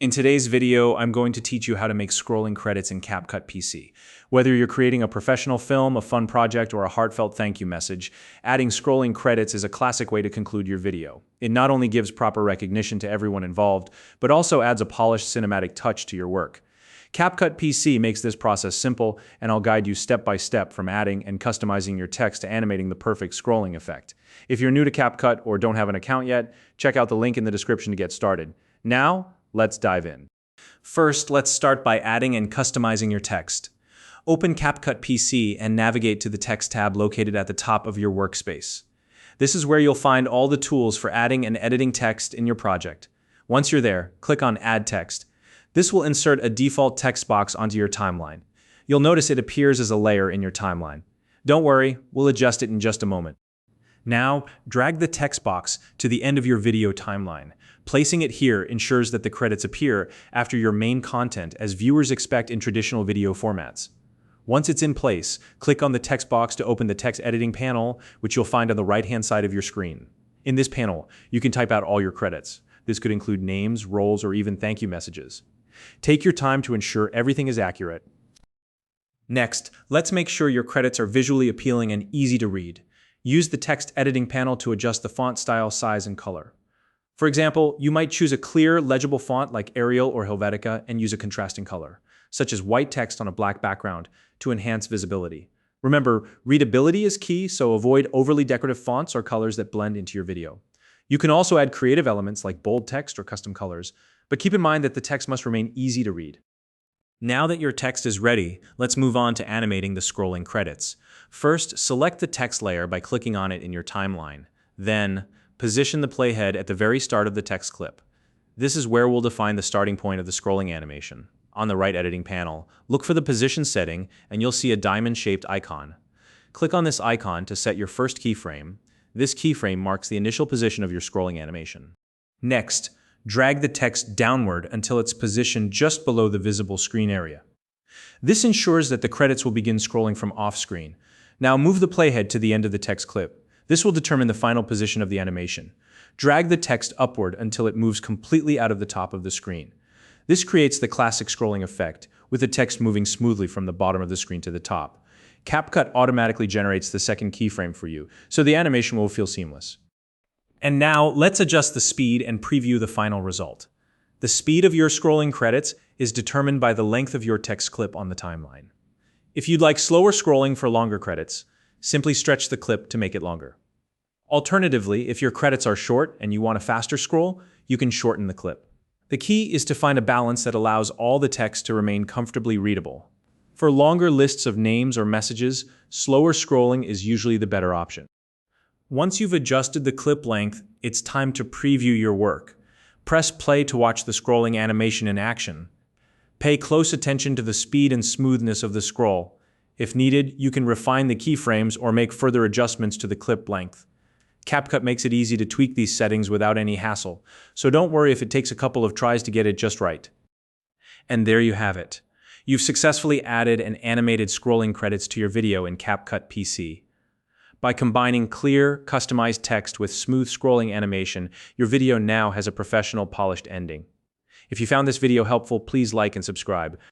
In today's video, I'm going to teach you how to make scrolling credits in CapCut PC. Whether you're creating a professional film, a fun project, or a heartfelt thank you message, adding scrolling credits is a classic way to conclude your video. It not only gives proper recognition to everyone involved, but also adds a polished cinematic touch to your work. CapCut PC makes this process simple, and I'll guide you step by step from adding and customizing your text to animating the perfect scrolling effect. If you're new to CapCut or don't have an account yet, check out the link in the description to get started. Now, let's dive in. First, let's start by adding and customizing your text. Open CapCut PC and navigate to the Text tab located at the top of your workspace. This is where you'll find all the tools for adding and editing text in your project. Once you're there, click on Add Text. This will insert a default text box onto your timeline. You'll notice it appears as a layer in your timeline. Don't worry, we'll adjust it in just a moment. Now, drag the text box to the end of your video timeline. Placing it here ensures that the credits appear after your main content, as viewers expect in traditional video formats. Once it's in place, click on the text box to open the text editing panel, which you'll find on the right-hand side of your screen. In this panel, you can type out all your credits. This could include names, roles, or even thank you messages. Take your time to ensure everything is accurate. Next, let's make sure your credits are visually appealing and easy to read. Use the text editing panel to adjust the font style, size, and color. For example, you might choose a clear, legible font like Arial or Helvetica and use a contrasting color, such as white text on a black background, to enhance visibility. Remember, readability is key, so avoid overly decorative fonts or colors that blend into your video. You can also add creative elements like bold text or custom colors, but keep in mind that the text must remain easy to read. Now that your text is ready, let's move on to animating the scrolling credits. First, select the text layer by clicking on it in your timeline. Then, position the playhead at the very start of the text clip. This is where we'll define the starting point of the scrolling animation. On the right editing panel, look for the position setting and you'll see a diamond-shaped icon. Click on this icon to set your first keyframe. This keyframe marks the initial position of your scrolling animation. Next, drag the text downward until it's positioned just below the visible screen area. This ensures that the credits will begin scrolling from off-screen. Now move the playhead to the end of the text clip. This will determine the final position of the animation. Drag the text upward until it moves completely out of the top of the screen. This creates the classic scrolling effect, with the text moving smoothly from the bottom of the screen to the top. CapCut automatically generates the second keyframe for you, so the animation will feel seamless. And now, let's adjust the speed and preview the final result. The speed of your scrolling credits is determined by the length of your text clip on the timeline. If you'd like slower scrolling for longer credits, simply stretch the clip to make it longer. Alternatively, if your credits are short and you want a faster scroll, you can shorten the clip. The key is to find a balance that allows all the text to remain comfortably readable. For longer lists of names or messages, slower scrolling is usually the better option. Once you've adjusted the clip length, it's time to preview your work. Press play to watch the scrolling animation in action. Pay close attention to the speed and smoothness of the scroll. If needed, you can refine the keyframes or make further adjustments to the clip length. CapCut makes it easy to tweak these settings without any hassle, so don't worry if it takes a couple of tries to get it just right. And there you have it. You've successfully added and animated scrolling credits to your video in CapCut PC. By combining clear, customized text with smooth scrolling animation, your video now has a professional, polished ending. If you found this video helpful, please like and subscribe.